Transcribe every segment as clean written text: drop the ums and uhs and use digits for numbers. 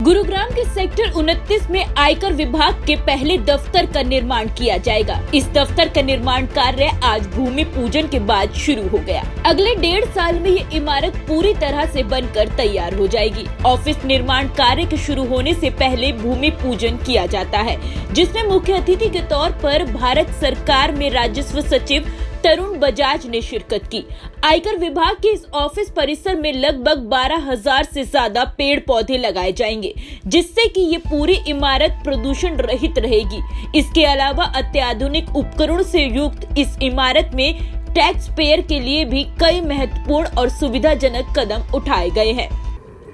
गुरुग्राम के सेक्टर 29 में आयकर विभाग के पहले दफ्तर का निर्माण किया जाएगा। इस दफ्तर का निर्माण कार्य आज भूमि पूजन के बाद शुरू हो गया। अगले 1.5 साल में ये इमारत पूरी तरह से बनकर तैयार हो जाएगी। ऑफिस निर्माण कार्य के शुरू होने से पहले भूमि पूजन किया जाता है, जिसमें मुख्य अतिथि के तौर पर भारत सरकार में राजस्व सचिव तरुण बजाज ने शिरकत की। आयकर विभाग के इस ऑफिस परिसर में लगभग 12,000 से ज्यादा पेड़ पौधे लगाए जाएंगे, जिससे कि ये पूरी इमारत प्रदूषण रहित रहेगी। इसके अलावा अत्याधुनिक उपकरणों से युक्त इस इमारत में टैक्स पेयर के लिए भी कई महत्वपूर्ण और सुविधाजनक कदम उठाए गए हैं।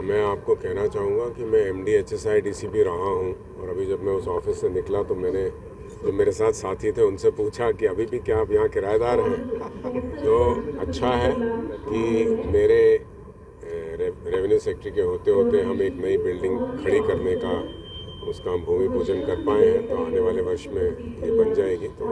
मैं आपको कहना चाहूँगा कि मैं MD HSI DCP रहा हूँ और अभी जब मैं उस ऑफिस से निकला तो मैंने जो मेरे साथ साथी थे उनसे पूछा कि अभी भी क्या आप यहाँ किराएदार हैं। तो अच्छा है कि मेरे रेवेन्यू सेक्रेटरी के होते होते हम एक नई बिल्डिंग खड़ी करने का उसका हम भूमि पूजन कर पाए हैं। तो आने वाले वर्ष में ये बन जाएगी तो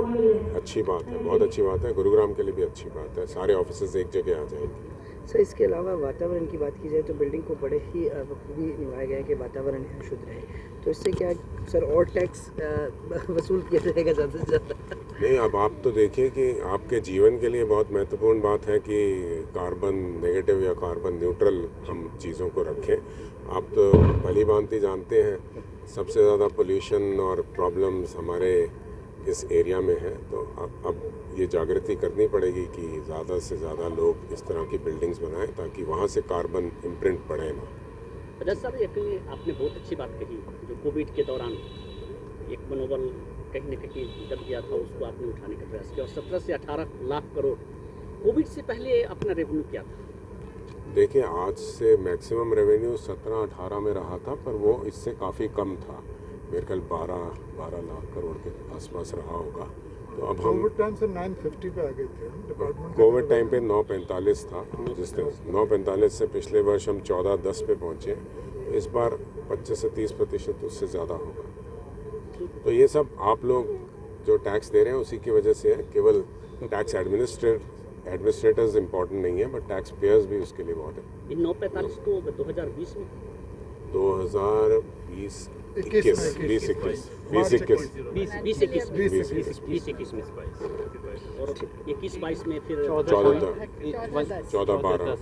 अच्छी बात है, बहुत अच्छी बात है। गुरुग्राम के लिए भी अच्छी बात है, सारे ऑफिसेज एक जगह आ जाएंगे। सर, इसके अलावा वातावरण की बात की जाए तो बिल्डिंग को बड़े ही बखूबी निभाया गया है कि वातावरण यहाँ शुद्ध रहे। तो इससे क्या सर और टैक्स वसूल किया जाएगा ज़्यादा से ज़्यादा? नहीं, अब आप तो देखिए कि आपके जीवन के लिए बहुत महत्वपूर्ण बात है कि कार्बन नेगेटिव या कार्बन न्यूट्रल हम चीज़ों को रखें। आप तो भली भांति जानते हैं सबसे ज़्यादा पोल्यूशन और प्रॉब्लम्स हमारे इस एरिया में है। तो अब ये जागृति करनी पड़ेगी कि ज़्यादा से ज़्यादा लोग इस तरह की बिल्डिंग्स बनाएं ताकि वहाँ से कार्बन इम्प्रिंट पड़े ना। रजत साहब, एक आपने बहुत अच्छी बात कही जो कोविड के दौरान एक मनोबल कहीं न कहीं दब गया था, उसको आपने उठाने का प्रयास किया और 17 से 18 लाख करोड़ कोविड से पहले अपना रेवेन्यू क्या था? देखिए, आज से मैक्सिमम रेवेन्यू 17-18 में रहा था, पर वो इससे काफ़ी कम था। मेरे ख्याल 12 लाख करोड़ के आसपास रहा होगा। तो अब हम कोविड टाइम से 950 पे आ गए थे डिपार्टमेंट। कोविड टाइम पे 945 था, जिस दिन 945 से पिछले वर्ष हम 1410 पे पहुँचे। इस बार 25 से 30% उससे ज़्यादा होगा। तो ये सब आप लोग जो टैक्स दे रहे हैं उसी की वजह से है। केवल टैक्स एडमिनिस्ट्रेटर्स इम्पोर्टेंट नहीं है, बट टैक्स पेयर्स भी उसके लिए बहुत है। इन 945 को 2020 में 2020 2021 में और 21-22 में फिर 14-12।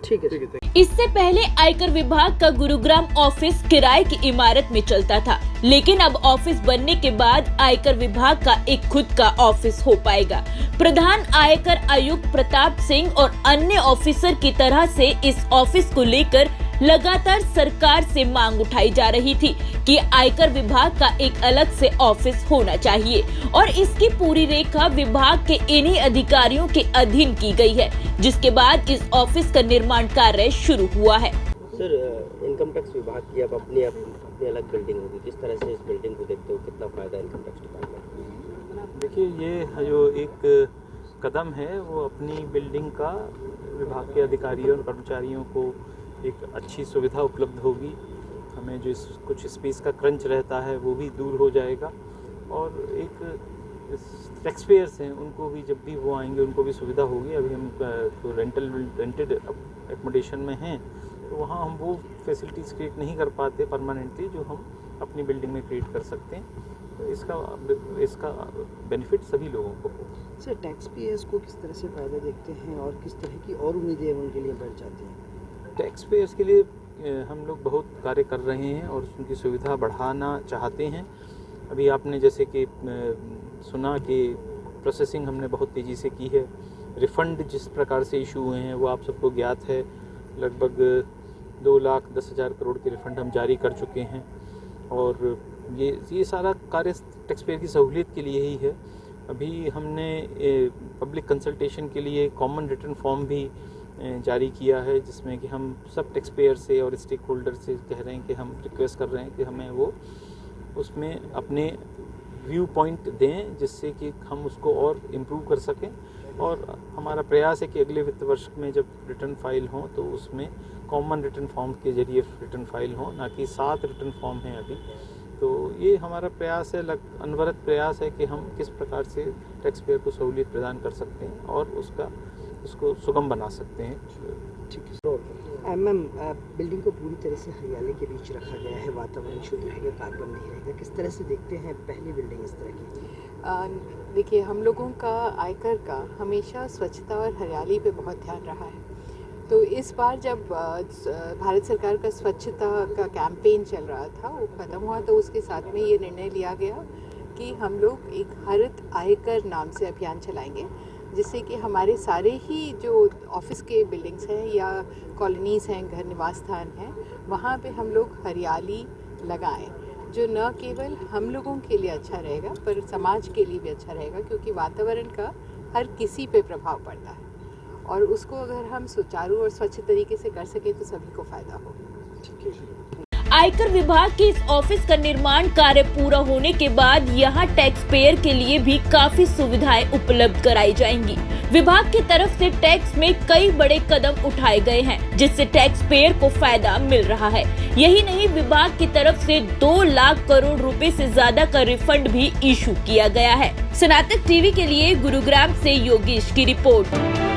ठीक है। इससे पहले आयकर विभाग का गुरुग्राम ऑफिस किराए की इमारत में चलता था, लेकिन अब ऑफिस बनने के बाद आयकर विभाग का एक खुद का ऑफिस हो पाएगा। प्रधान आयकर आयुक्त प्रताप सिंह और अन्य ऑफिसर की तरह से इस ऑफिस को लेकर लगातार सरकार से मांग उठाई जा रही थी कि आयकर विभाग का एक अलग से ऑफिस होना चाहिए और इसकी पूरी रेखा विभाग के इन्हीं अधिकारियों के अधीन की गई है, जिसके बाद इस ऑफिस का निर्माण कार्य शुरू हुआ है। सर, इनकम टैक्स विभाग की अब अपनी अलग बिल्डिंग होगी, किस तरह से इस बिल्डिंग को देखते हो, कितना फायदा इनकम टैक्स डिपार्टमेंट? देखिए, ये जो एक कदम है वो अपनी बिल्डिंग का विभाग के अधिकारियों और कर्मचारियों को एक अच्छी सुविधा उपलब्ध होगी। हमें जो कुछ स्पेस का क्रंच रहता है वो भी दूर हो जाएगा और एक टैक्स पेयर्स हैं उनको भी जब भी वो आएंगे उनको भी सुविधा होगी। अभी हम तो रेंटेड एकोमोडेशन में हैं, तो वहाँ हम वो फैसिलिटीज़ क्रिएट नहीं कर पाते परमानेंटली जो हम अपनी बिल्डिंग में क्रिएट कर सकते हैं। तो इसका बेनिफिट सभी लोगों को होगा। सर, टैक्स पेयर्स को किस तरह से फ़ायदा देखते हैं और किस तरह की और उम्मीदें उनके लिए बढ़ जाती हैं? टैक्स पेयर्स के लिए हम लोग बहुत कार्य कर रहे हैं और उनकी सुविधा बढ़ाना चाहते हैं। अभी आपने जैसे कि सुना कि प्रोसेसिंग हमने बहुत तेज़ी से की है। रिफ़ंड जिस प्रकार से इशू हुए हैं वो आप सबको ज्ञात है। लगभग 2,10,000 करोड़ के रिफ़ंड हम जारी कर चुके हैं और ये सारा कार्य टैक्स पेयर की सहूलियत के लिए ही है। अभी हमने पब्लिक कंसल्टेशन के लिए कॉमन रिटर्न फॉर्म भी जारी किया है, जिसमें कि हम सब टैक्स पेयर से और स्टेक होल्डर से कह रहे हैं कि हम रिक्वेस्ट कर रहे हैं कि हमें वो उसमें अपने व्यू पॉइंट दें, जिससे कि हम उसको और इम्प्रूव कर सकें। और हमारा प्रयास है कि अगले वित्त वर्ष में जब रिटर्न फाइल हों तो उसमें कॉमन रिटर्न फॉर्म के जरिए रिटर्न फाइल हों, ना कि 7 रिटर्न फॉर्म हैं अभी। तो ये हमारा प्रयास है, अनवरत प्रयास है कि हम किस प्रकार से टैक्स पेयर को सहूलियत प्रदान कर सकते हैं और उसको सुगम बना सकते हैं। मैम बिल्डिंग को पूरी तरह से हरियाली के बीच रखा गया है, वातावरण शुद्ध रहेगा, कार्बन नहीं रहेगा, किस तरह से देखते हैं पहली बिल्डिंग इस तरह की? देखिए, हम लोगों का आयकर का हमेशा स्वच्छता और हरियाली पे बहुत ध्यान रहा है। तो इस बार जब भारत सरकार का स्वच्छता का कैंपेन चल रहा था, वो ख़त्म हुआ, तो उसके साथ में ये निर्णय लिया गया कि हम लोग एक हरित आयकर नाम से अभियान चलाएंगे, जिससे कि हमारे सारे ही जो ऑफिस के बिल्डिंग्स हैं या कॉलोनीज़ हैं, घर निवास स्थान हैं, वहाँ पे हम लोग हरियाली लगाएं, जो न केवल हम लोगों के लिए अच्छा रहेगा पर समाज के लिए भी अच्छा रहेगा, क्योंकि वातावरण का हर किसी पे प्रभाव पड़ता है और उसको अगर हम सुचारू और स्वच्छ तरीके से कर सकें तो सभी को फ़ायदा होगा। आयकर विभाग के इस ऑफिस का निर्माण कार्य पूरा होने के बाद यहाँ टैक्स पेयर के लिए भी काफी सुविधाएं उपलब्ध कराई जाएंगी। विभाग की तरफ से टैक्स में कई बड़े कदम उठाए गए हैं, जिससे टैक्स पेयर को फायदा मिल रहा है। यही नहीं, विभाग की तरफ से 2 लाख करोड़ रुपए से ज्यादा का रिफंड भी इशू किया गया है। सनातक टीवी के लिए गुरुग्राम से योगेश की रिपोर्ट।